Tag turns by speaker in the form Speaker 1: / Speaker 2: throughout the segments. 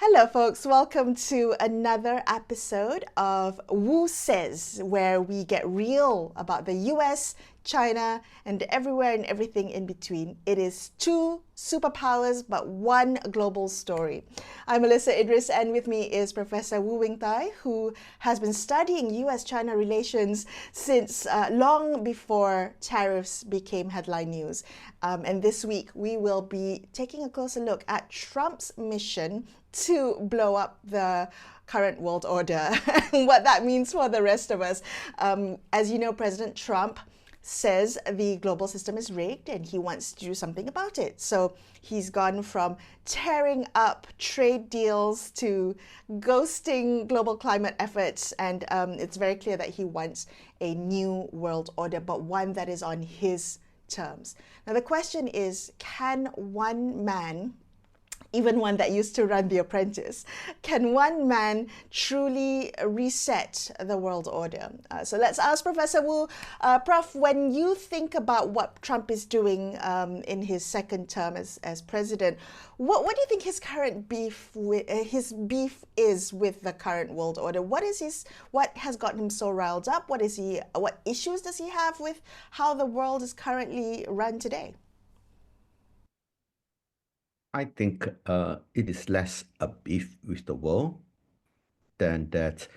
Speaker 1: Hello, folks. Welcome to another episode of Wu Says, where we get real about the US, China, and everywhere and everything in between. It is two superpowers, but one global story. I'm Melisa Idris, and with me is Professor Thye, who has been studying US-China relations since long before tariffs became headline news. And this week, we will be taking a closer look at Trump's mission to blow up the current world order and what that means for the rest of us. As you know, President Trump says the global system is rigged and he wants to do something about it. So he's gone from tearing up trade deals to ghosting global climate efforts. And it's very clear that he wants a new world order, but one that is on his terms. Now, the question is, can one man, even one that used to run The Apprentice, can one man truly reset the world order? So let's ask Professor Wu. Prof, when you think about what Trump is doing in his second term as president, what do you think his current beef is with the current world order? What has gotten him so riled up? What issues does he have with how the world is currently run today?
Speaker 2: I think it is less a beef with the world than that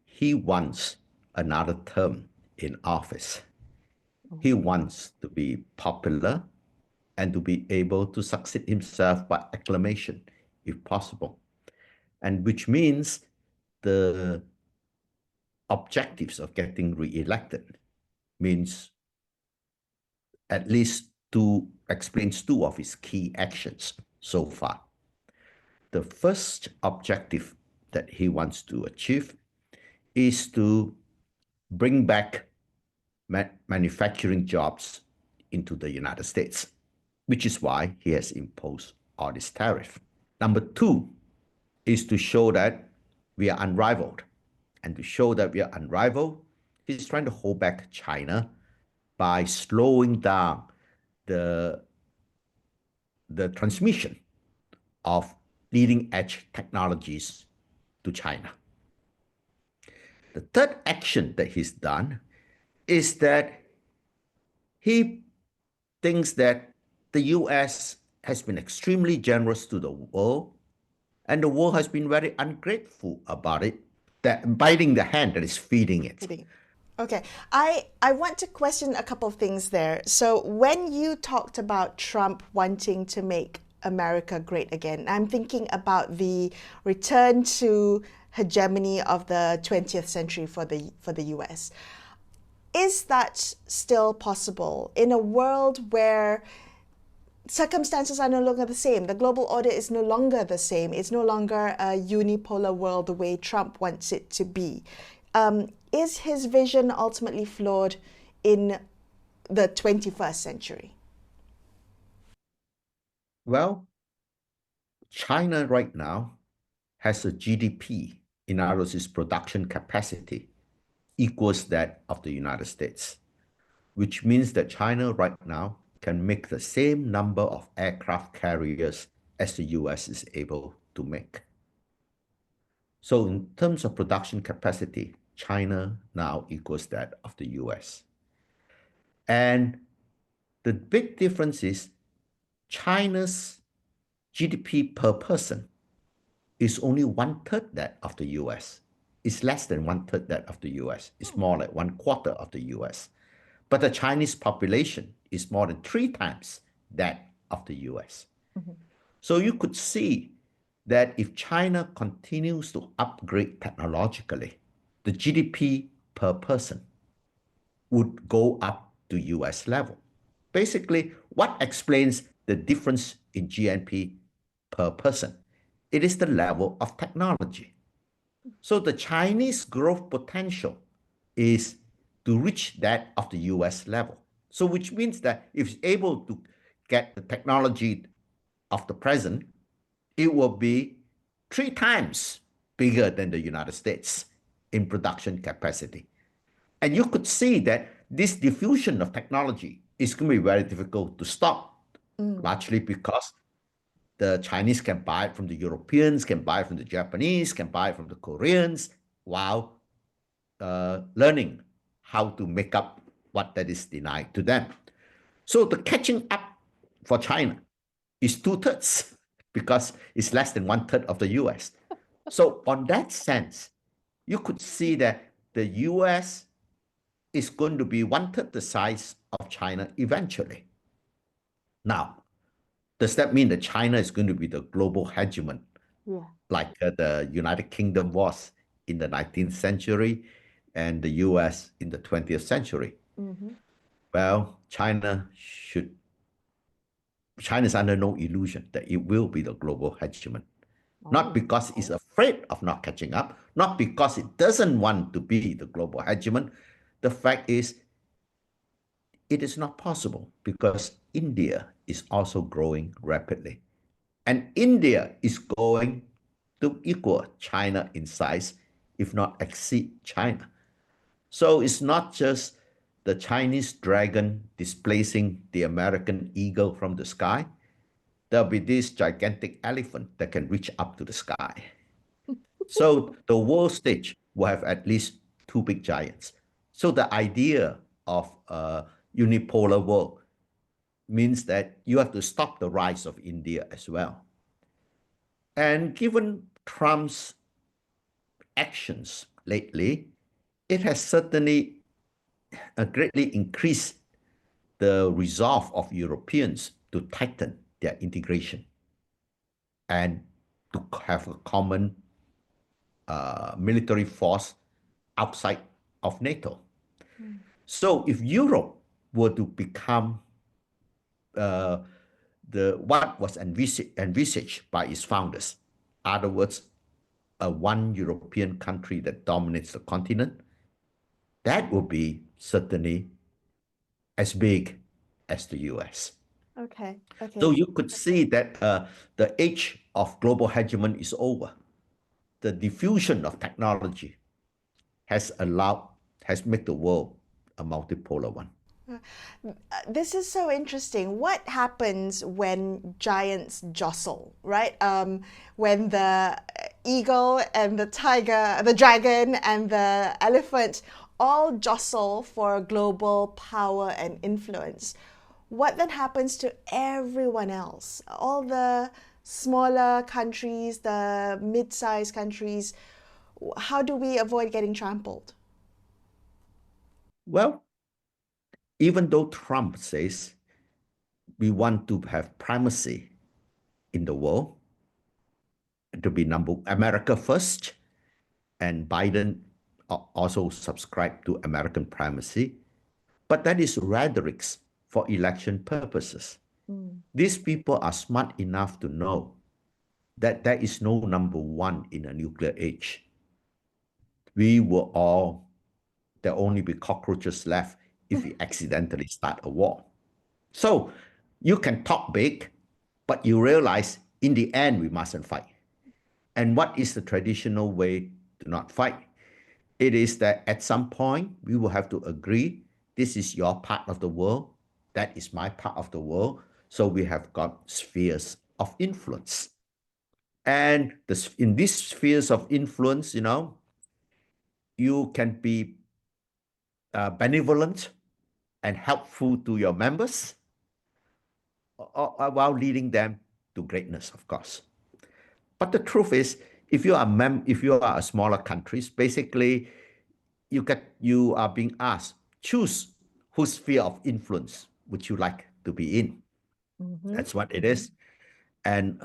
Speaker 2: he wants another term in office. He wants to be popular and to be able to succeed himself by acclamation, if possible. And which means the objectives of getting re-elected means at least explains two of his key actions so far. The first objective that he wants to achieve is to bring back manufacturing jobs into the United States, which is why he has imposed all this tariff. Number two is to show that we are unrivaled. And to show that we are unrivaled, he's trying to hold back China by slowing down the transmission of leading-edge technologies to China. The third action that he's done is that he thinks that the US has been extremely generous to the world, and the world has been very ungrateful about it, that biting the hand that is feeding it.
Speaker 1: Okay, I want to question a couple of things there. So when you talked about Trump wanting to make America great again, I'm thinking about the return to hegemony of the 20th century for the US. Is that still possible in a world where circumstances are no longer the same? The global order is no longer the same. It's no longer a unipolar world the way Trump wants it to be. Is his vision ultimately flawed in the 21st century?
Speaker 2: Well, China right now has a GDP, in other words, its production capacity equals that of the United States, which means that China right now can make the same number of aircraft carriers as the US is able to make. So in terms of production capacity, China now equals that of the US. And the big difference is China's GDP per person is only 1/3 that of the US. It's less than 1/3 that of the US. It's more like 1/4 of the US. But the Chinese population is more than 3 times that of the US. So you could see that if China continues to upgrade technologically, the GDP per person would go up to US level. Basically, what explains the difference in GNP per person? It is the level of technology. So the Chinese growth potential is to reach that of the US level. So which means that if it's able to get the technology of the present, it will be 3 times bigger than the United States in production capacity. And you could see that this diffusion of technology is going to be very difficult to stop, largely because The Chinese can buy it from the Europeans, can buy it from the Japanese, can buy it from the Koreans, while learning how to make up what that is denied to them. So the catching up for China is 2/3 because it's less than 1/3 of the US. So on that sense, you could see that the US is going to be 1/3 the size of China eventually. Now, does that mean that China is going to be the global hegemon, like the United Kingdom was in the 19th century and the US in the 20th century? Well, China is under no illusion that it will be the global hegemon. Not because it's afraid of not catching up, not because it doesn't want to be the global hegemon. The fact is, it is not possible because India is also growing rapidly. And India is going to equal China in size, if not exceed China. So it's not just the Chinese dragon displacing the American eagle from the sky. There'll be this gigantic elephant that can reach up to the sky. So the world stage will have at least two big giants. So the idea of a unipolar world means that you have to stop the rise of India as well. And given Trump's actions lately, it has certainly greatly increased the resolve of Europeans to tighten their integration and to have a common military force outside of NATO. So if Europe were to become what was envisaged by its founders, in other words, a one European country that dominates the continent, that would be certainly as big as the US.
Speaker 1: Okay.
Speaker 2: So you could see that the age of global hegemony is over. The diffusion of technology has made the world a multipolar one.
Speaker 1: This is so interesting. What happens when giants jostle, right? When the eagle and the tiger, the dragon and the elephant all jostle for global power and influence. What then happens to everyone else? All the smaller countries, the mid-sized countries, how do we avoid getting trampled?
Speaker 2: Well, even though Trump says we want to have primacy in the world, to be America first, and Biden also subscribed to American primacy, but that is rhetoric for election purposes. These people are smart enough to know that there is no number one in a nuclear age. There only be cockroaches left if we accidentally start a war. So you can talk big, but you realize in the end we mustn't fight. And what is the traditional way to not fight? It is that at some point we will have to agree, this is your part of the world, that is my part of the world. So we have got spheres of influence. And in these spheres of influence, you can be benevolent and helpful to your members while leading them to greatness, of course. But the truth is, if you are a smaller country, basically you are being asked, choose whose sphere of influence would you like to be in. That's what it is. And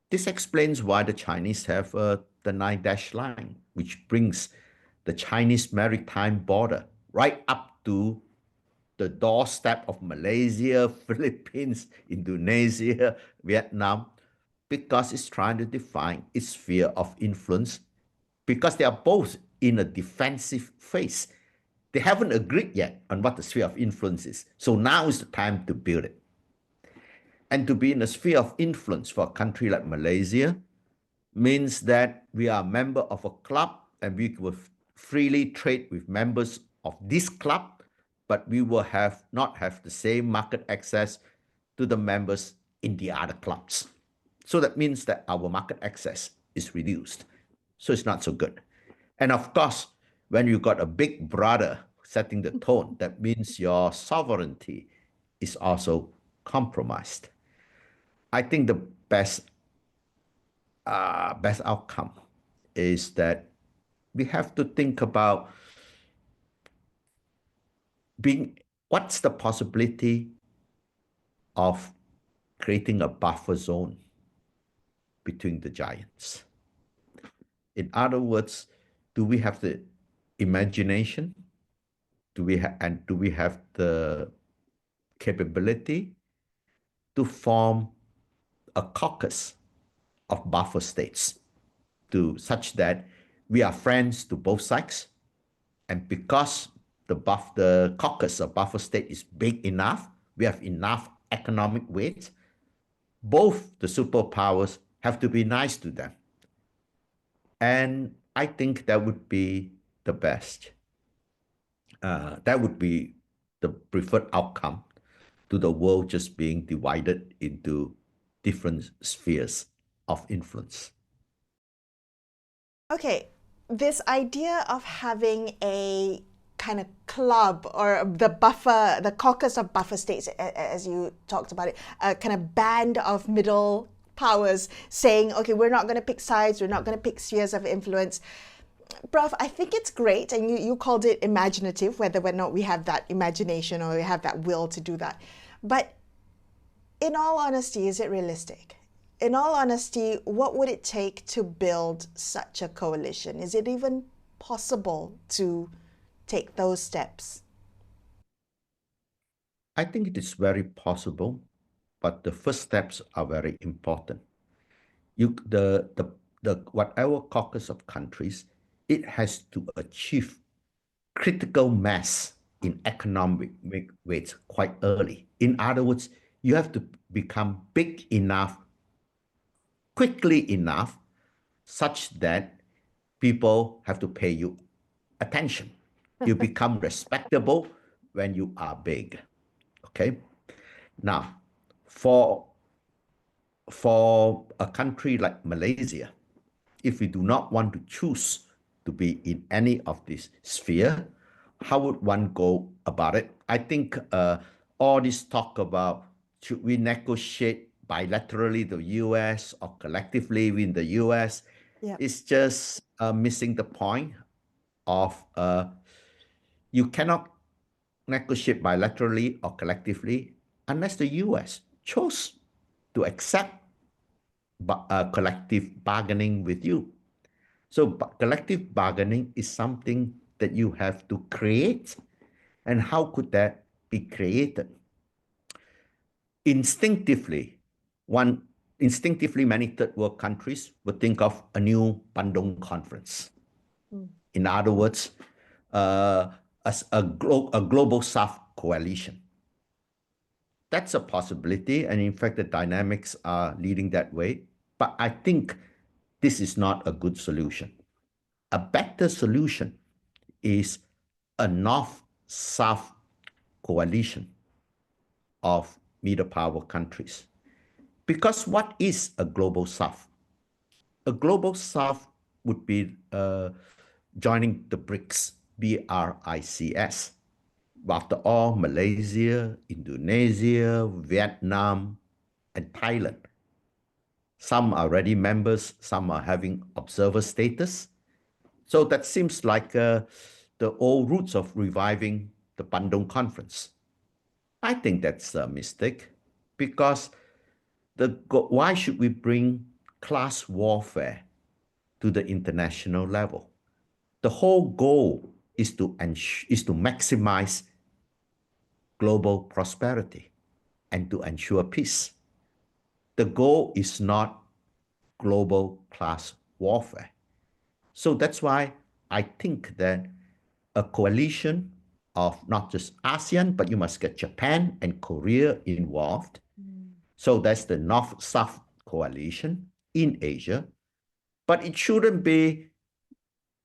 Speaker 2: this explains why the Chinese have the 9-dash line, which brings the Chinese maritime border right up to the doorstep of Malaysia, Philippines, Indonesia, Vietnam, because it's trying to define its sphere of influence, because they are both in a defensive phase. They haven't agreed yet on what the sphere of influence is. So now is the time to build it. And to be in a sphere of influence for a country like Malaysia means that we are a member of a club and we will freely trade with members of this club, but we will not have the same market access to the members in the other clubs. So that means that our market access is reduced. So it's not so good. And of course, when you got a big brother setting the tone, that means your sovereignty is also compromised. I think the best outcome is that we have to think about what's the possibility of creating a buffer zone between the giants. In other words, do we have the imagination? Do we have the capability to form a caucus of buffer states to such that we are friends to both sides, and because the caucus of buffer state is big enough, we have enough economic weight, both the superpowers have to be nice to them. And I think that would be the best. That would be the preferred outcome to the world just being divided into different spheres of influence.
Speaker 1: Okay, this idea of having a kind of club or the caucus of buffer states, as you talked about it, a kind of band of middle powers saying, okay, we're not going to pick sides, we're not going to pick spheres of influence. Prof, I think it's great, and you called it imaginative, whether or not we have that imagination or we have that will to do that. But in all honesty, is it realistic? In all honesty, what would it take to build such a coalition? Is it even possible to take those steps?
Speaker 2: I think it is very possible, but the first steps are very important. Whatever caucus of countries, it has to achieve critical mass in economic weight quite early. In other words, you have to become big enough, quickly enough, such that people have to pay you attention. You become respectable when you are big. Okay. Now, for a country like Malaysia, if we do not want to choose to be in any of this sphere, how would one go about it? I think all this talk about should we negotiate bilaterally the US or collectively with the US is just missing the point of you cannot negotiate bilaterally or collectively unless the US chose to accept collective bargaining with you. So collective bargaining is something that you have to create. And how could that be created? Instinctively, many third world countries would think of a new Bandung Conference. In other words, as a global South coalition. That's a possibility, and in fact, the dynamics are leading that way. But I think this is not a good solution. A better solution is a North-South coalition of middle power countries. Because what is a global South? A global South would be joining the BRICS, BRICS. After all, Malaysia, Indonesia, Vietnam, and Thailand. Some are already members, some are having observer status. So that seems like the old roots of reviving the Bandung Conference. I think that's a mistake because why should we bring class warfare to the international level? The whole goal is to maximize global prosperity and to ensure peace. The goal is not global class warfare. So that's why I think that a coalition of not just ASEAN, but you must get Japan and Korea involved. So that's the North-South coalition in Asia. But it shouldn't be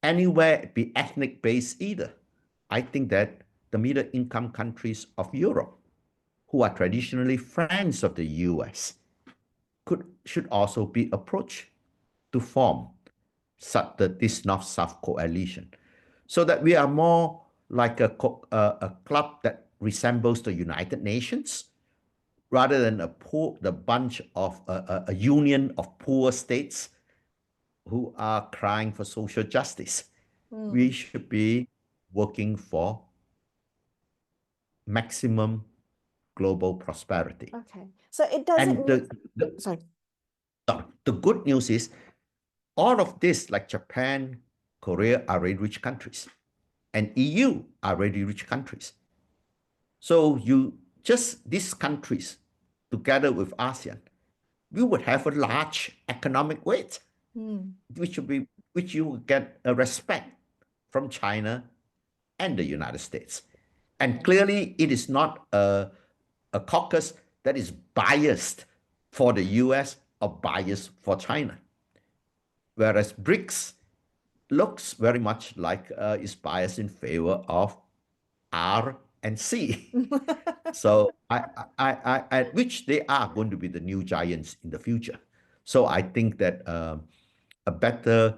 Speaker 2: anywhere be ethnic based either. I think that the middle income countries of Europe, who are traditionally friends of the US, could should also be approached to form this North-South coalition, so that we are more like a club that resembles the United Nations, rather than the bunch of a union of poor states who are crying for social justice. We should be working for maximum global prosperity.
Speaker 1: Okay. So it doesn't
Speaker 2: And
Speaker 1: mean, sorry.
Speaker 2: the good news is all of this, like Japan, Korea, are very rich countries, and EU are very rich countries. So these countries, together with ASEAN, we would have a large economic weight, which you will get a respect from China and the United States. And clearly, it is not a caucus that is biased for the US or biased for China. Whereas BRICS looks very much like it's biased in favor of R and C. So which they are going to be the new giants in the future. So I think that a better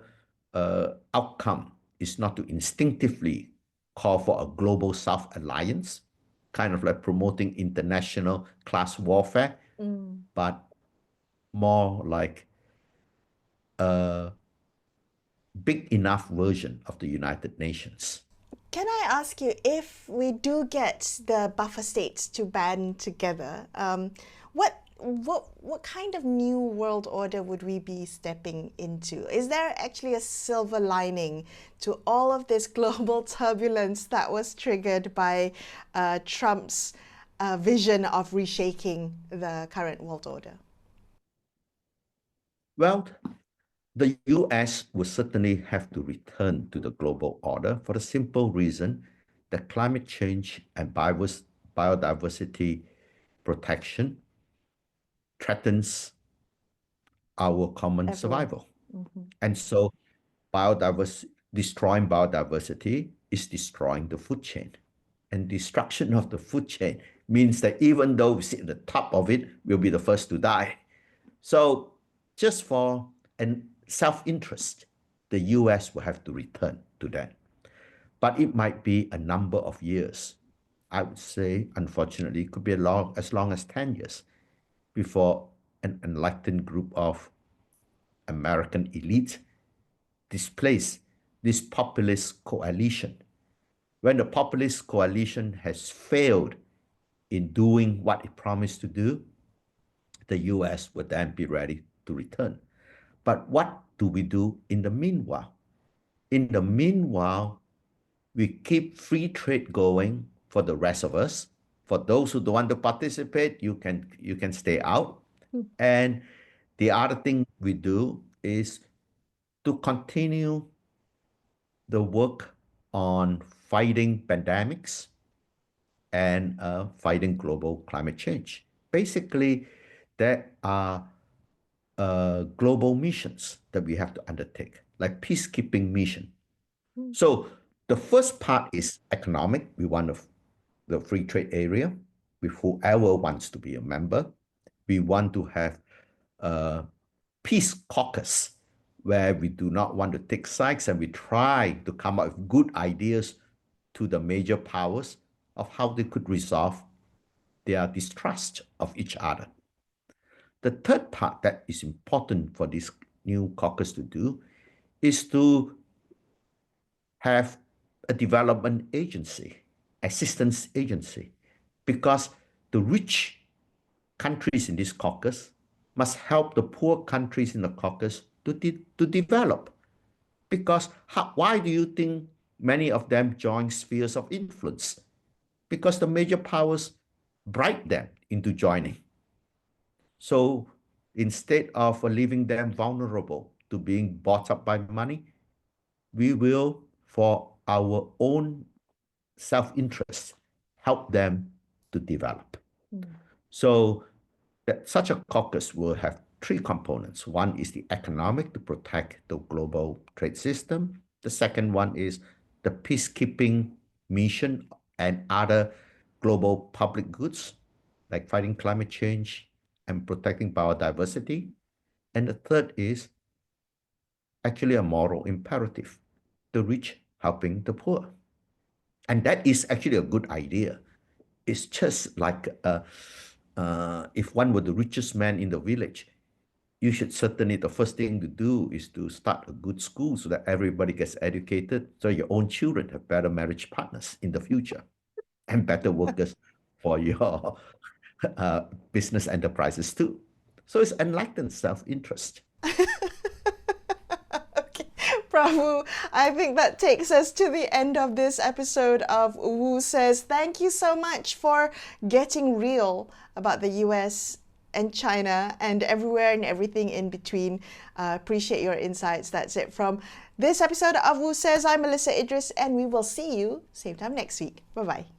Speaker 2: outcome is not to instinctively call for a global South alliance, kind of like promoting international class warfare, but more like a big enough version of the United Nations.
Speaker 1: Can I ask you, if we do get the buffer states to band together, what kind of new world order would we be stepping into? Is there actually a silver lining to all of this global turbulence that was triggered by Trump's vision of reshaping the current world order?
Speaker 2: Well, the US will certainly have to return to the global order for the simple reason that climate change and biodiversity protection threatens our common survival. And so destroying biodiversity is destroying the food chain. And destruction of the food chain means that even though we sit at the top of it, we'll be the first to die. So just for self-interest, the US will have to return to that. But it might be a number of years. I would say, unfortunately, it could be as long as 10 years before an enlightened group of American elite displace this populist coalition. When the populist coalition has failed in doing what it promised to do, the US would then be ready to return. But what do we do in the meanwhile? In the meanwhile, we keep free trade going for the rest of us. For those who don't want to participate, you can stay out. And the other thing we do is to continue the work on fighting pandemics and fighting global climate change. Basically, there are global missions that we have to undertake, like peacekeeping mission. So the first part is economic. We want the free trade area with whoever wants to be a member. We want to have a peace caucus where we do not want to take sides and we try to come up with good ideas to the major powers of how they could resolve their distrust of each other. The third part that is important for this new caucus to do is to have a development agency, assistance agency, because the rich countries in this caucus must help the poor countries in the caucus to develop. Because why do you think many of them join spheres of influence? Because the major powers bribe them into joining. So instead of leaving them vulnerable to being bought up by money, we will, for our own self-interest, help them to develop. So such a caucus will have three components. One is the economic, to protect the global trade system. The second one is the peacekeeping mission and other global public goods, like fighting climate change and protecting biodiversity. And the third is actually a moral imperative, the rich helping the poor. And that is actually a good idea. It's just like if one were the richest man in the village, you should certainly, the first thing to do is to start a good school so that everybody gets educated, so your own children have better marriage partners in the future and better workers for your business enterprises too. So it's enlightened self-interest.
Speaker 1: Okay, Prabhu, I think that takes us to the end of this episode of Wu Says. Thank you so much for getting real about the US and China and everywhere and everything in between. Appreciate your insights. That's it from this episode of Wu Says. I'm Melisa Idris, and we will see you same time next week. Bye-bye.